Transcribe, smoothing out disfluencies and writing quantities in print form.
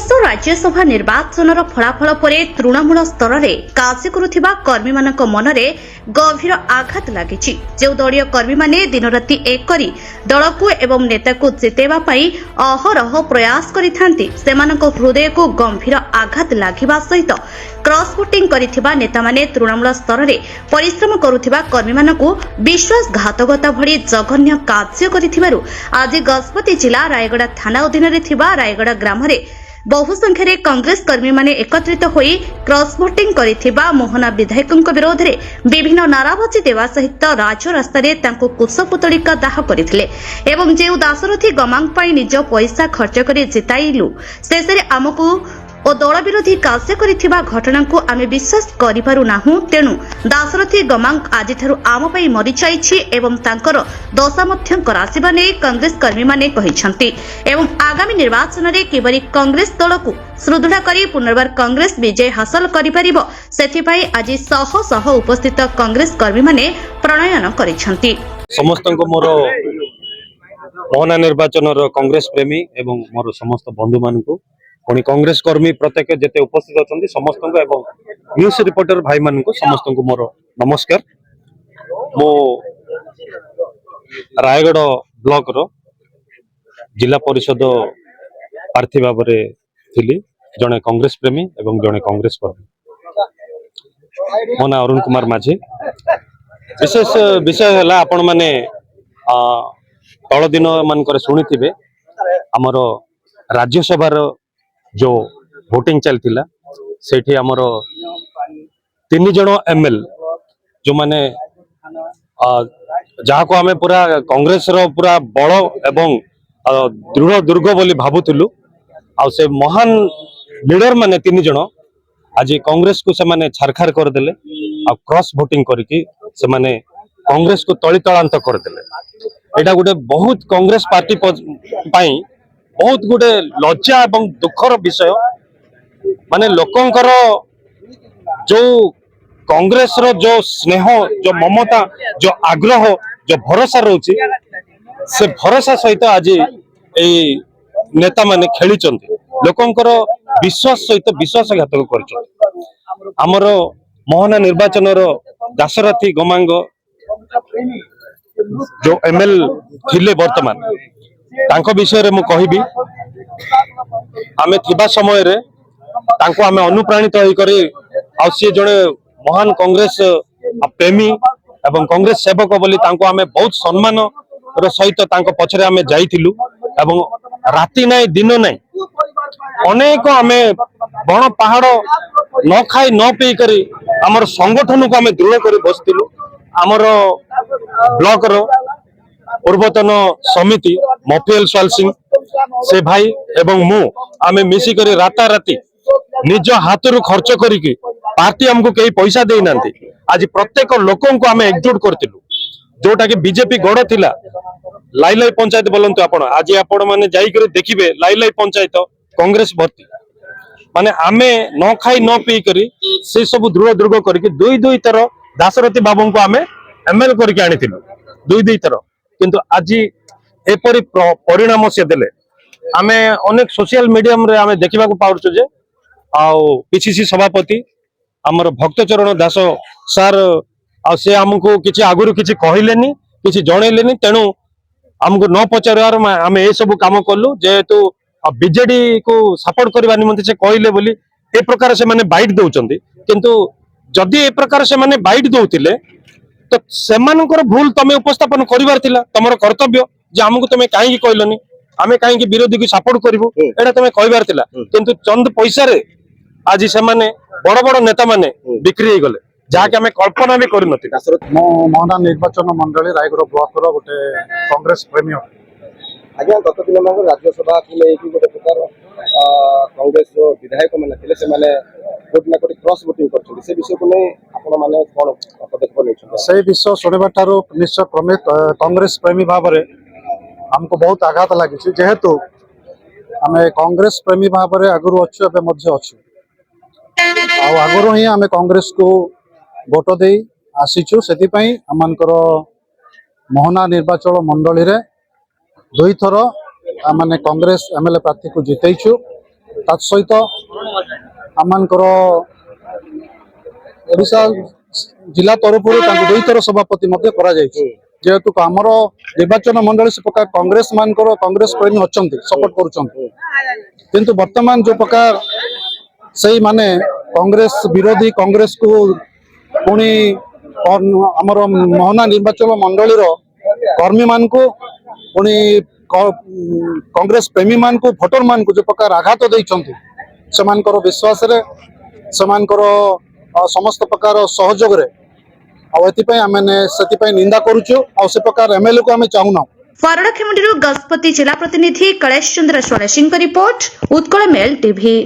वर्ष राज्यसभा निर्वाचन फलाफल पर तृणमूल स्तर में कार्य करुवा कर्मी मन में गभीर आघात लगी। जो दलीय कर्मी माने दिन राति एक करी दल को एवं नेता को जितेवाई अहरह प्रयास करते हृदय को गंभीर आघात लगा सहित क्रॉस वोटिंग करिथिबा नेता माने तृणमूल स्तर में परिश्रम करुथिबा कर्मी मानकु विश्वासघातकता भली जघन्य कार्य करिथिबारु आज गजपति जिला रायगड़ा थाना अधीन रे थिबा रायगड़ा ग्राम रे बहु संख्यारे कांग्रेस कर्मी माने एकत्रित होई क्रॉस वोटिंग करिथिबा मोहना विधायकଙ୍କ विरोध रे विभिन्न नाराबाजी देवा सहित राज रास्ता रे तांको कुशपुतलिका दाह करथिले एवं जेउ दासरथी गमांग पाई निज पैसा खर्च करी जिताइलु शेषरे आमकु और दल विरोधी कार्य करिथिबा घटना को आमे विश्वास करिपारु नाहु। तेणु दासरथी गमांग आज आम पाई मरी जाइछि एवं तांकर दशा मध्य करासिबा नै कांग्रेस कर्मी माने कहिसंती एवं आगामी निर्वाचन रे किबरी कांग्रेस दल को सुदृढ़ करी पुनर्बार कांग्रेस विजय हासिल करिपारिबो सेथिपाई आज शह शह उपस्थित कांग्रेस कर्मी माने प्रणयन करिसंती। समस्त मोर मोहना निर्वाचन कांग्रेस प्रेमी एवं मोर समस्त बंधु मानकु पुणी कांग्रेस कर्मी प्रत्येक जेते उपस्थित अच्छा समस्त न्यूज रिपोर्टर भाई मान समस्त मोर नमस्कार। मो रायगढ़ ब्लॉक रो जिला परिषद प्रार्थी भाव थी जड़े कांग्रेस प्रेमी एवं जड़े कांग्रेस कर्मी। मो ना अरुण कुमार माझी। विशेष विषय है आपण मैंने तल दिन मानक शुणी आमर राज्यसभा जो वोटिंग चलता सेठी आमर 3 जन एमएल जो माने जहाँ को आमे पूरा कांग्रेस रो पूरा बड़ एवं दृढ़ दुर्ग बोली भावुलु आ से महान लीडर माने 3 जन आज कांग्रेस को से माने छारखार करदेले आ क्रॉस वोटिंग करके से माने कांग्रेस को तलितलांत करदेले। एटा गोटे बहुत कांग्रेस पार्टी पाई बहुत गुटे लज्जा एवं दुखर विषय माने लोकंकर जो कांग्रेस रो जो स्नेह जो ममता जो आग्रह जो भरोसा रोची से भरोसा सहित आज ए नेता माने खेली लोकंकर विश्वास सहित विश्वासघातक कर आमर मोहना निर्वाचन दासरथी गमांग जो एमएल थिले वर्तमान तांको विषय रे मु कहिबी आमे थिबा समय रे तांको आमे अनुप्राणित होई करी आ से जणे महान कांग्रेस प्रेमी एवं कांग्रेस सेवक बोली तांको आमे बहुत सम्मान रो सहित तांको पछरे आमे जाइथिलु एवं राति नै दिन नै अनेक आमे बण पहाड़ न खाई न पी करी हमर संगठन को आमे दृढ़ करी बसतिलु। हमर ब्लॉक रो पूर्वतन समिति मफियल स्वाल सिंह से भाई एवं मु आमे मिसी करी राता राती निज हाथ रु खर्च करिकी पार्टी हमको कई पैसा दे नांती आज प्रत्येक लोकन को आमे एकजुट करतिलु जोटा कि बीजेपी गड़ थिला लाई लाई पंचायत बोलंतु आपण आज आपण माने जाई करी देखिबे लाई लाई पंचायत कांग्रेस भर्ती माने आमे न खाई न पी करी से सब दृढ़ दुर्ग करिकी दुई थर दासरथी बाबू को आमे एमएल करके आनिथिलु दुई थर किंतु आज एपरी परिणाम से देले आमे अनेक सोशल मीडियम रे आमे देखिबा को पाउछु जे आउ पीसीसी सभापति हमर भक्तचरण दास सर आ से हमको किछि आगुरु किछि कहिलेनी किछि जणैलेनी तेणु हमको न पचारवार आमे ए सब काम करलु जेहेतु बीजेडी को सपोर्ट करबा निमंते से कहिले बोली ए प्रकार से माने बाइट दउचंदी किंतु जदी ए प्रकार से माने बाइट दउतिले तो सेमानकर भूल तमे उपस्थापन करिवार थिला तमर कर्तव्य जे हमकु तमे काहे कहलनी आमे काहे विरोधी को सपोर्ट करिवो एटा तमे कहबार थिला किंतु चंद पैसा रे आज से माने बड़ बड़ नेता माने बिक्री हो गले जहा कि हमें कल्पना भी करि नथि। मो मोहना निर्वाचन मंडली रायगढ़ ब्लॉक रो गोटे कांग्रेस प्रेमी आज्ञा गत दिन में राज्यसभा गोटे प्रकार कांग्रेस विधायक मैंने थे से कोटी ना कोटी क्रॉस वोटिंग कर से विषय को नहीं आपण माने कोन पदक्षेप नै से विषय सुनिबा तारो निश्चय क्रमे कांग्रेस प्रेमी भाव में हमको बहुत आघात लगी जेहेतु आम कांग्रेस प्रेमी भाव में आगुरी अच्छु एवं अच्छु आगुरी ही आम कांग्रेस को भोट दे आसीचु से आमर मोहना निर्वाचन मंडली रे 2 थर माने कांग्रेस एमएलए प्रार्थी को जितैचु ତା ସହିତ ଆମମାନଙ୍କର ଓଡ଼ିଶା ଜିଲ୍ଲା ତରଫରୁ ତାଙ୍କୁ 2 ଥର ସଭାପତି ମଧ୍ୟ କରାଯାଇଛି ଯେହେତୁ ଆମର ନିର୍ବାଚନ ମଣ୍ଡଳୀ ସେ ପ୍ରକାର କଂଗ୍ରେସ ପ୍ରେମୀ ଅଛନ୍ତି ସପୋର୍ଟ କରୁଛନ୍ତି କିନ୍ତୁ ବର୍ତ୍ତମାନ ଯୋଉ ପ୍ରକାର ସେଇମାନେ କଂଗ୍ରେସ ବିରୋଧୀ କଂଗ୍ରେସକୁ ପୁଣି ଆମର ମୋହନା ନିର୍ବାଚନ ମଣ୍ଡଳୀର କର୍ମୀମାନଙ୍କୁ ପୁଣି କଂଗ୍ରେସ ପ୍ରେମୀ ମାନଙ୍କୁ ଭୋଟର ମାନଙ୍କୁ ଯୋଉ ପ୍ରକାର ଆଘାତ ଦେଇଛନ୍ତି ସେମାନଙ୍କର ବିଶ୍ୱାସରେ ସେମାନଙ୍କର ସମସ୍ତ ପ୍ରକାର ସହଯୋଗରେ ଆଉ ଏଥିପାଇଁ ଆମେ ସେଥିପାଇଁ ନିନ୍ଦା କରୁଛୁ ଆଉ ସେ ପ୍ରକାର ଏମଏଲଏ କୁ ଆମେ ଚାହୁଁନା। ଫରଡ଼ଖେମୁଣ୍ଡିରୁ ଗଜପତି ଜିଲ୍ଲା ପ୍ରତିନିଧି କୈଳେଶ ଚନ୍ଦ୍ର ସ୍ୱଳେଶୀଙ୍କ ରିପୋର୍ଟ ଉତ୍କଳ ମେଲ୍ ଟିଭି।